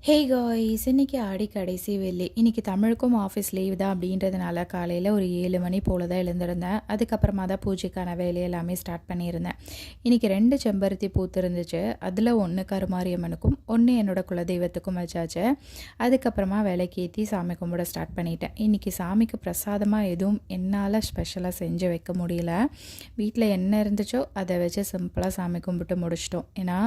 Hey guys, இன்னைக்கு ஆடி கடைசி வெள்ளி. இன்னைக்கு தமிழுக்கும் ஆஃபீஸ் லீவ் தான் அப்படின்றதுனால காலையில் ஒரு 7 மணி போல் தான் எழுந்திருந்தேன். அதுக்கப்புறமா தான் பூஜைக்கான வேலையை எல்லாமே ஸ்டார்ட் பண்ணியிருந்தேன். இன்றைக்கி 2 செம்பருத்தி பூத்து இருந்துச்சு. அதில் ஒன்று கருமாரியம்மனுக்கும் ஒன்று என்னோட குலதெய்வத்துக்கும் வச்சாச்சு. அதுக்கப்புறமா விளக்கு ஏற்றி சாமி கும்பிட ஸ்டார்ட் பண்ணிட்டேன். இன்றைக்கி சாமிக்கு பிரசாதமாக எதுவும் என்னால் ஸ்பெஷலாக செஞ்சு வைக்க முடியல. வீட்டில் என்ன இருந்துச்சோ அதை வச்சு சிம்பிளாக சாமி கும்பிட்டு முடிச்சிட்டோம். ஏன்னா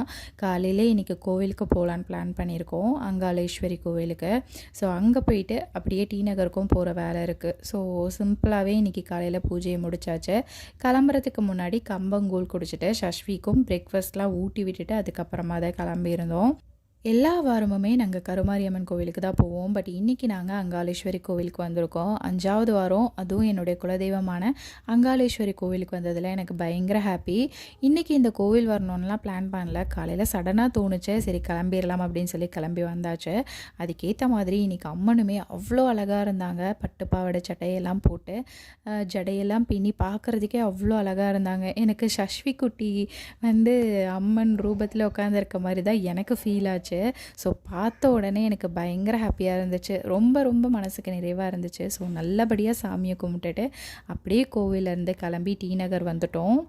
காலையிலே இன்றைக்கி கோவிலுக்கு போகலான்னு பிளான் பண்ணியிருக்கோம், அங்காளேஸ்வரி கோவிலுக்கு. ஸோ அங்கே போயிட்டு அப்படியே டி நகருக்கும் போகிற வேலை இருக்குது. ஸோ சிம்பிளாகவே இன்றைக்கி காலையில் பூஜையை முடிச்சாச்சு. கிளம்புறதுக்கு முன்னாடி கம்பங்கூழ் குடிச்சிட்டு சஷ்விக்கும் பிரேக்ஃபாஸ்ட்லாம் ஊட்டி விட்டுட்டு அதுக்கப்புறமா தான் கிளம்பியிருந்தோம். எல்லா வாரமுமே நாங்கள் கருமாரியம்மன் கோவிலுக்கு தான் போவோம். பட் இன்றைக்கி நாங்கள் அங்காளேஸ்வரி கோவிலுக்கு வந்திருக்கோம். 5வது வாரம், அதுவும் என்னுடைய குலதெய்வமான அங்காளேஸ்வரி கோவிலுக்கு வந்ததில் எனக்கு பயங்கர ஹாப்பி. இன்றைக்கி இந்த கோவில் வரணும்லாம் பிளான் பண்ணல. காலையில் சடனாக தோணுச்சு, சரி கிளம்பிடலாம் அப்படின்னு சொல்லி கிளம்பி வந்தாச்சு. அதுக்கேற்ற மாதிரி இன்றைக்கி அம்மனுமே அவ்வளோ அழகாக இருந்தாங்க. பட்டு பாவாடை சட்டையெல்லாம் போட்டு ஜடையெல்லாம் பின்னி பார்க்குறதுக்கே அவ்வளோ அழகாக இருந்தாங்க. எனக்கு சஷ்வி குட்டி அம்மன் ரூபத்தில் உட்காந்துருக்க மாதிரி தான் எனக்கு ஃபீல் ஆச்சு. ஸோ பார்த்த உடனே எனக்கு பயங்கர ஹாப்பியாக இருந்துச்சு. ரொம்ப ரொம்ப மனசுக்கு நிறைவாக இருந்துச்சு. ஸோ நல்லபடியாக சாமியை கும்பிட்டுட்டு அப்படியே கோவிலேருந்து கிளம்பி டி நகர் வந்துட்டோம்.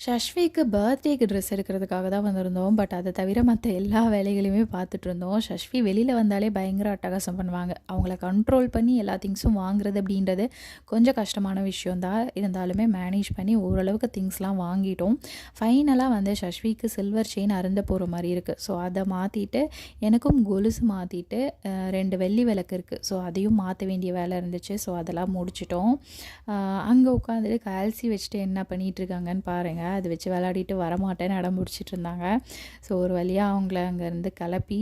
சஷ்விக்கு பர்த்டேக்கு ட்ரெஸ் எடுக்கிறதுக்காக தான் வந்திருந்தோம். பட் அதை தவிர மற்ற எல்லா வேலைகளையுமே பார்த்துட்டு இருந்தோம். சஷ்வி வெளியில் வந்தாலே பயங்கர அட்டகாசம் பண்ணுவாங்க. அவங்கள கண்ட்ரோல் பண்ணி எல்லா திங்ஸும் வாங்குறது அப்படின்றது கொஞ்சம் கஷ்டமான விஷயந்தான். இருந்தாலுமே மேனேஜ் பண்ணி ஓரளவுக்கு திங்ஸ்லாம் வாங்கிட்டோம். ஃபைனலாக சஷ்விக்கு சில்வர் செயின் அருந்த போகிற மாதிரி இருக்குது. ஸோ அதை மாற்றிட்டு எனக்கும் கொலுசு மாற்றிட்டு 2 வெள்ளி விளக்கு இருக்குது. ஸோ அதையும் மாற்ற வேண்டிய வேலை இருந்துச்சு. ஸோ அதெல்லாம் முடிச்சிட்டோம். அங்கே உட்காந்துட்டு கல்சி வச்சுட்டு என்ன பண்ணிகிட்ருக்காங்கன்னு பாருங்கள். அதை வச்சு விளையாடிட்டு வரமாட்டேன்னு அடம் பிடிச்சிட்டு இருந்தாங்க. ஸோ ஒரு வழியாக அவங்கள அங்கேருந்து கிளப்பி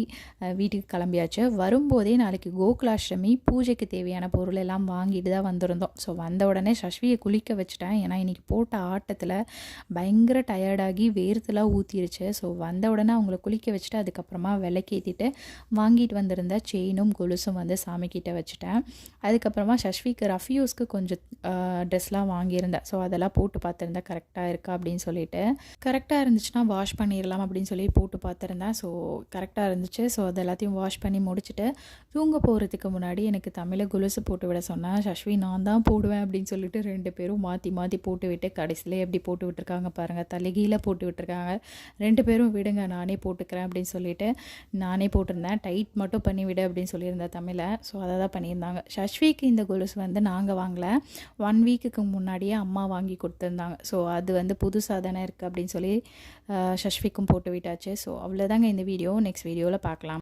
வீட்டுக்கு கிளம்பியாச்சு. வரும்போதே நாளைக்கு கோகுலாஷ்டமி, பூஜைக்கு தேவையான பொருள் எல்லாம் வாங்கிட்டு தான் வந்திருந்தோம். ஸோ வந்த உடனே சஷ்வியை குளிக்க வச்சுட்டேன். ஏன்னா இன்றைக்கி போட்ட ஆட்டத்தில் பயங்கர டயர்டாகி வேர்த்துலாம் ஊற்றிருச்சு. ஸோ வந்த உடனே அவங்கள குளிக்க வச்சுட்டு அதுக்கப்புறமா விளக்கேற்றிட்டு வாங்கிட்டு வந்திருந்த செயினும் கொலுசும் சாமிக்கிட்ட வச்சுட்டேன். அதுக்கப்புறமா சஷ்விக்கு ரஃப்யூஸ்க்கு கொஞ்சம் ட்ரெஸ்லாம் வாங்கியிருந்தேன். ஸோ அதெல்லாம் போட்டு பார்த்துருந்தேன் கரெக்டாக இருக்கா அப்படின்னு சொல்லிட்டு. கரெக்டாக இருந்துச்சுன்னா வாஷ் பண்ணிடலாம் அப்படின்னு சொல்லி போட்டு பார்த்துருந்தேன். ஸோ கரெக்டாக இருந்துச்சு. ஸோ அது எல்லாத்தையும் வாஷ் பண்ணி முடிச்சுட்டு தூங்க போகிறதுக்கு முன்னாடி எனக்கு தமிழை கொலுசு போட்டு விட சொன்னேன். சஷ்வி நான் தான் போடுவேன் அப்படின்னு சொல்லிட்டு 2 பேரும் மாற்றி மாற்றி போட்டு விட்டு கடைசியில் எப்படி போட்டு விட்டுருக்காங்க பாருங்கள். தலைகீழ போட்டு விட்டுருக்காங்க. 2 பேரும் விடுங்க நானே போட்டுக்கிறேன் அப்படின்னு சொல்லிட்டு நானே போட்டிருந்தேன். டைட் மட்டும் பண்ணி விடு அப்படின்னு சொல்லியிருந்தேன் தமிழை. ஸோ அதை தான் பண்ணியிருந்தாங்க. சஷ்விக்கு இந்த கொலுசு நாங்கள் வாங்கலை. 1 வீக்குக்கு முன்னாடியே அம்மா வாங்கி கொடுத்துருந்தாங்க. ஸோ அது புதுசாக தானே இருக்குது அப்படின்னு சொல்லி சஷ்விக்கும் போட்டு விட்டாச்சு. ஸோ அவ்வளோதாங்க இந்த வீடியோ. நெக்ஸ்ட் வீடியோவில் பார்க்கலாம்.